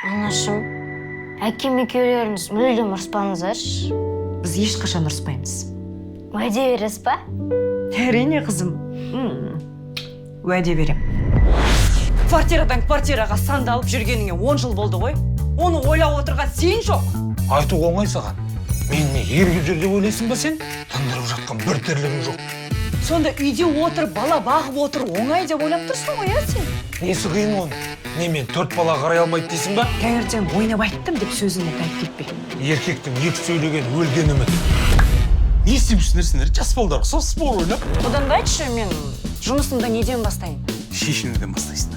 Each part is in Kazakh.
Анашым, әкем екеулеріңіз мүлдем ұрыспаңыздаршы. Біз ешқашан ұрыспаймыз. Уәде бересіз ба? Әрине, қызым. Уәде берем. Квартирадан квартираға сандалып жүргеніңе 10 жыл болды ғой. Оны ойлап отырған сен жоқ. Айту оңай саған. Мен не ерге жүр деп ойлайсың ба сен? Тындырып жатқан бір тірлігің жоқ. Сонда үйде отыр, бала бағып отыр, оңай деп ойлап тұрсың ғой, сен? Несі қиын оны? Не мен 4 бала қарай алмайды дейсің ба? Таңертең ойнап айттым деп сөзіңді қайтып кетпе. Еркектің екі сөйлеген өлген үміт. Не істеп жас балдар сол спор ойнап. Одан да айтшы, мен жұмысымды неден бастайын? Шешінуден бастайсың.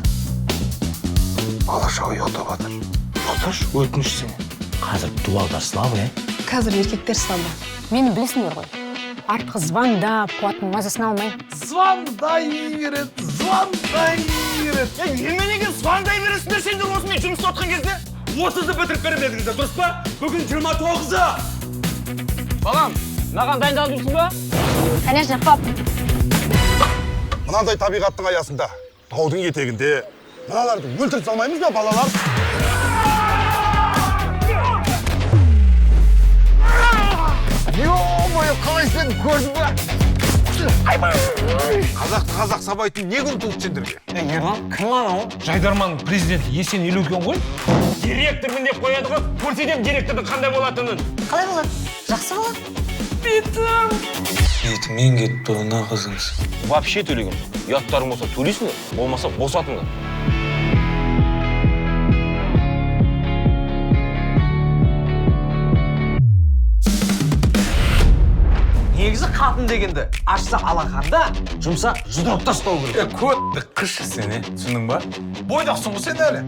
Бала шаға ұйықтап жатыр. Ұйықташы, өтініш сен. Қазір дуалдар слабый, Қазір еркектер слабы. Мені білесіңдер ғой. Артқы звондап, қуаттың мазасын алмай. Звондай береді. Неменеге звондай бересіңдер сендер осымен жұмыста отқан кезде? 30-ды бітіріп бермедіңіздер, дұрыс па? Бүгін 29-ы. Балам, маған дайындалып жүрсің ба? Конечно, пап. Мынандай табиғаттың аясында, таудың етегінде, мыналарды өлтіріп салмаймыз ба, балалар? Ё-моё, қалай сен көрдің ба? Қазақты қазақ сабайтын не күн сендерге? Ерлан, кім анау? Жайдарманның президенті Есен Елеукен ғой? Директормын деп қояды ғой, көрсетем директордың қандай болатынын. Қалай болады? Жақсы болады. Бетімен кетті ona қызыңыз. Вообще төлеген. Ұяттарың болса төлейсіңдер, болмаса босатыңдар. Негізі қатын дегенді ашса алақанда, жұмса жұдырып тастау керек. Көтті қыш сені, түсінің ба? Бойдақсың ғой сен әлі.